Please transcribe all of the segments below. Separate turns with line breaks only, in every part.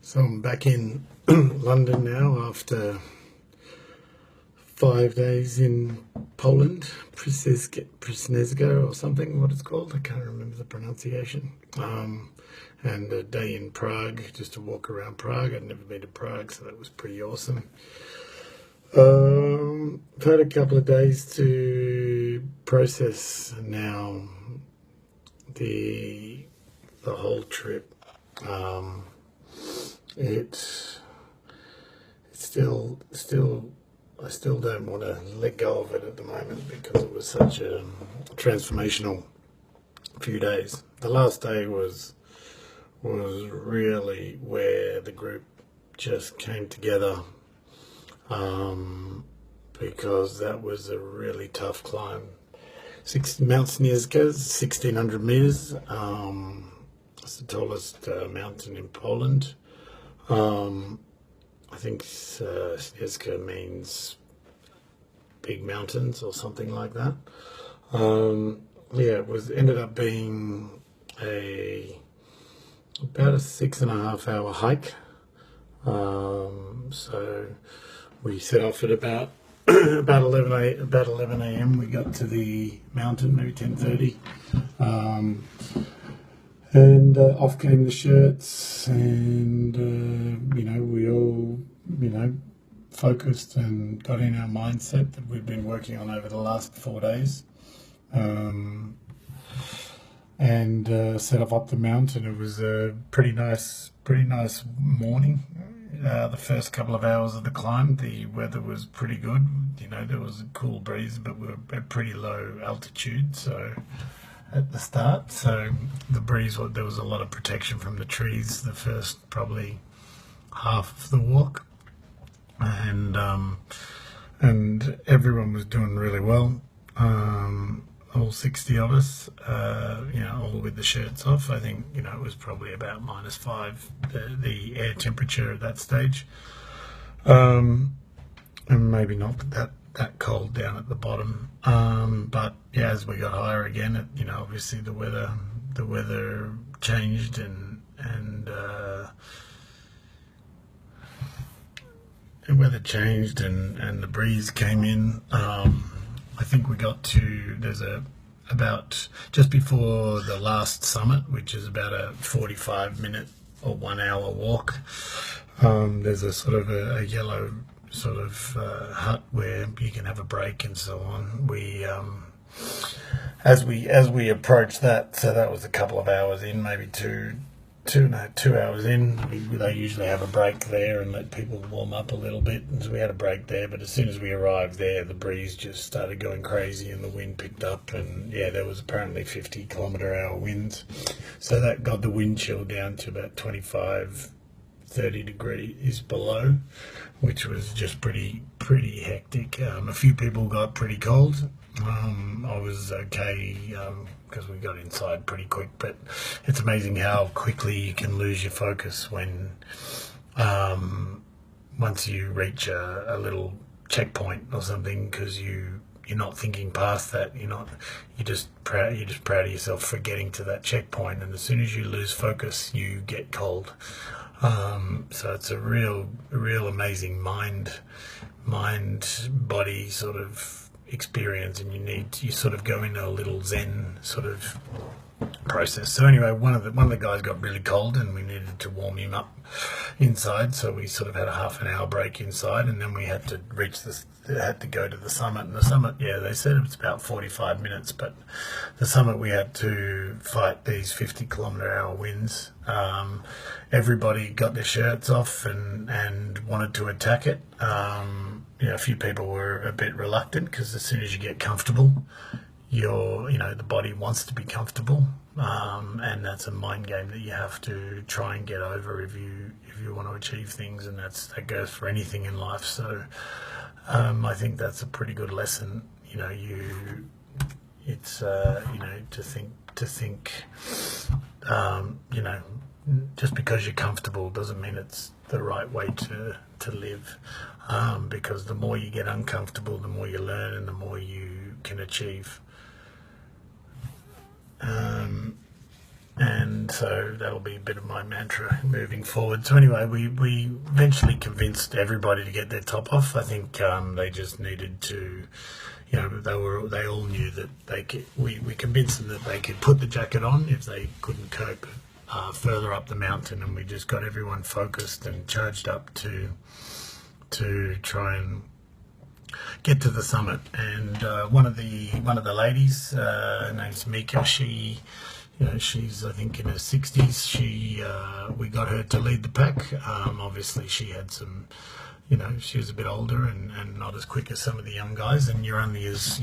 So I'm back in London now after 5 days in Poland, Przesnezga or something, what it's called. I can't remember the pronunciation. And a day in Prague, just to walk around Prague. I'd never been to Prague, so that was pretty awesome. I've had a couple of days to process now the whole trip. It's still I still don't want to let go of it at the moment because it was such a transformational few days. The last day was really where the group just came together, because that was a really tough climb. Mount Śnieżka, 1,600 meters. It's the tallest mountain in Poland. I think Śnieżka means big mountains or something like that. It ended up being about a 6.5 hour hike. So we set off at about 11 a.m. We got to the mountain, maybe 10:30. And off came the shirts, and we all focused and got in our mindset that we've been working on over the last 4 days, and set off up the mountain. It was a pretty nice morning. The first couple of hours of the climb, the weather was pretty good. There was a cool breeze, but we were at pretty low altitude, so at the start, so the breeze, there was a lot of protection from the trees the first probably half of the walk, and everyone was doing really well. All 60 of us, all with the shirts off. I think it was probably about -5 the air temperature at that stage, and maybe not that cold down at the bottom, but yeah, as we got higher again, obviously the weather changed, and the weather changed, and the breeze came in. I think we got to about just before the last summit, which is about a 45-minute or 1 hour walk. There's a sort of a yellow sort of hut where you can have a break and so on. We as we approached that, so that was a couple of hours in, maybe 2 hours in. They usually have a break there and let people warm up a little bit, and so we had a break there. But as soon as we arrived there, the breeze just started going crazy and the wind picked up, and there was apparently 50-kilometre-hour winds, so that got the wind chill down to about 25-30 degrees below, which was just pretty hectic. A few people got pretty cold. I was okay because we got inside pretty quick, but it's amazing how quickly you can lose your focus when once you reach a little checkpoint or something, because you're not thinking past that. You're just proud of yourself for getting to that checkpoint, and as soon as you lose focus, you get cold. So it's a real amazing mind body sort of experience, and you sort of go into a little Zen sort of process. So anyway, one of the guys got really cold, and we needed to warm him up inside, so we sort of had a half an hour break inside, and then we had to go to the summit. And the summit, they said it was about 45 minutes, but the summit we had to fight these 50-kilometre-hour winds. Everybody got their shirts off and wanted to attack it. A few people were a bit reluctant, because as soon as you get comfortable, the body wants to be comfortable, and that's a mind game that you have to try and get over if you want to achieve things, and that goes for anything in life. So I think that's a pretty good lesson. To think just because you're comfortable doesn't mean it's the right way to live, because the more you get uncomfortable, the more you learn, and the more you can achieve. and so that'll be a bit of my mantra moving forward. So anyway, we eventually convinced everybody to get their top off. I think they just needed to, they all knew that they could. We convinced them that they could put the jacket on if they couldn't cope further up the mountain, and we just got everyone focused and charged up to try and get to the summit. And one of the ladies, her name's Mika. She's I think in her 60s. We got her to lead the pack. Obviously, she had some. She was a bit older and not as quick as some of the young guys. And you're only as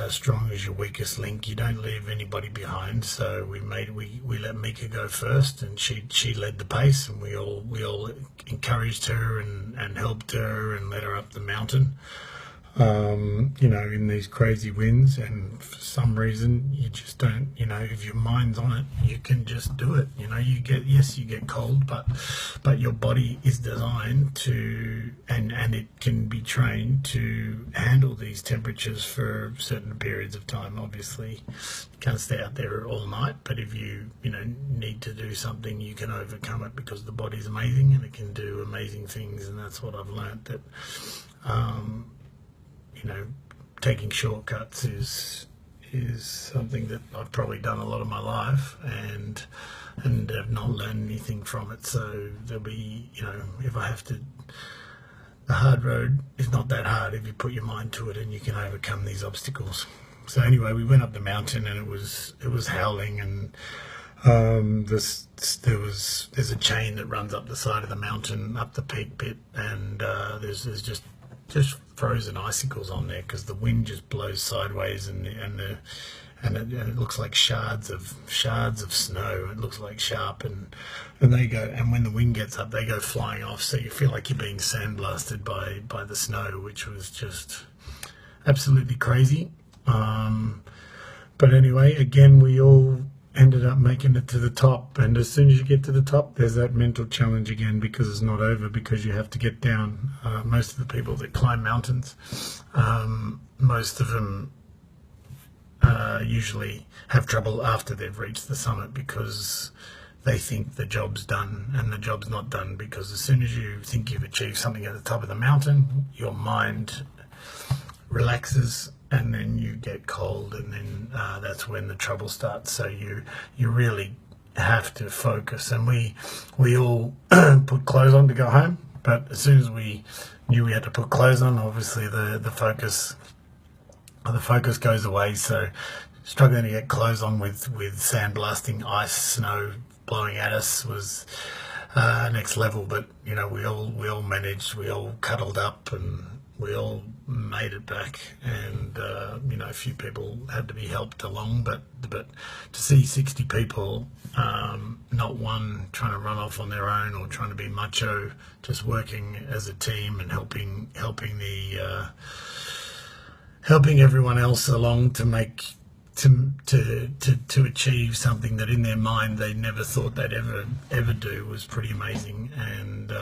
strong as your weakest link. You don't leave anybody behind. So we let Mika go first, and she led the pace, and we all encouraged her and helped her and led her up the mountain. In these crazy winds, and for some reason you just don't, if your mind's on it, you can just do it. You get cold, but your body is designed to, and it can be trained to handle these temperatures for certain periods of time. Obviously, you can't stay out there all night, but if you need to do something, you can overcome it, because the body's amazing and it can do amazing things. And that's what I've learned, that taking shortcuts is something that I've probably done a lot of my life, and have not learned anything from it. So there'll be, if I have to, the hard road is not that hard if you put your mind to it and you can overcome these obstacles. So anyway, we went up the mountain, and it was howling, and there's a chain that runs up the side of the mountain, up the peak bit, and there's just frozen icicles on there, because the wind just blows sideways, and it looks like shards of snow. It looks like sharp, and they go, and when the wind gets up, they go flying off. So you feel like you're being sandblasted by the snow, which was just absolutely crazy. But anyway, again, we all ended up making it to the top, and as soon as you get to the top, there's that mental challenge again, because it's not over, because you have to get down. Most of the people that climb mountains, most of them usually have trouble after they've reached the summit, because they think the job's done, and the job's not done, because as soon as you think you've achieved something at the top of the mountain, your mind relaxes, and then you get cold, and then that's when the trouble starts. So you really have to focus. And we all put clothes on to go home, but as soon as we knew we had to put clothes on, obviously the focus goes away. So struggling to get clothes on with sandblasting, ice, snow blowing at us was next level. But we all managed. We all cuddled up, and we all made it back, and a few people had to be helped along, but to see 60 people, not one trying to run off on their own or trying to be macho, just working as a team and helping everyone else along to achieve something that in their mind they never thought they'd ever do, was pretty amazing. And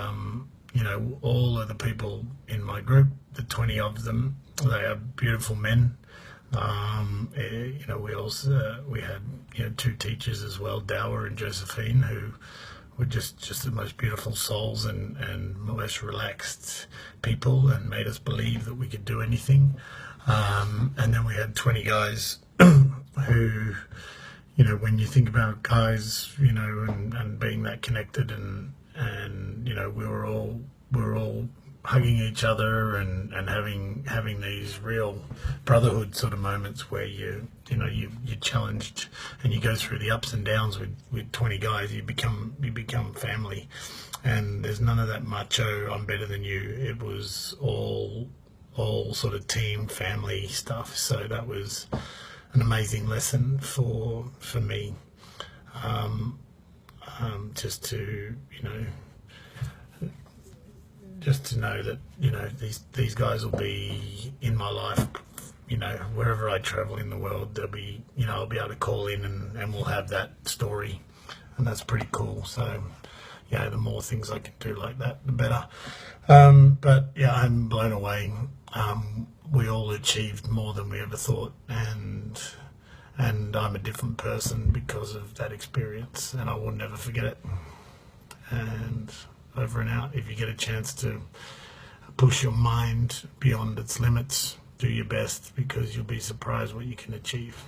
all of the people in my group, the 20 of them, they are beautiful men. We had two teachers as well, Dower and Josephine, who were just the most beautiful souls and most relaxed people, and made us believe that we could do anything. And then we had 20 guys who, when you think about guys, and being that connected, and we were all hugging each other and having these real brotherhood sort of moments where you're challenged, and you go through the ups and downs with 20 guys. You become family, and there's none of that macho, I'm better than you. It was all sort of team, family stuff. So that was an amazing lesson for me, just to know that these guys will be in my life, wherever I travel in the world. They'll be, I'll be able to call in, and we'll have that story, and that's pretty cool. So the more things I can do like that, the better. But I'm blown away. We all achieved more than we ever thought, and and I'm a different person because of that experience, and I will never forget it. And over and out. If you get a chance to push your mind beyond its limits, do your best, because you'll be surprised what you can achieve.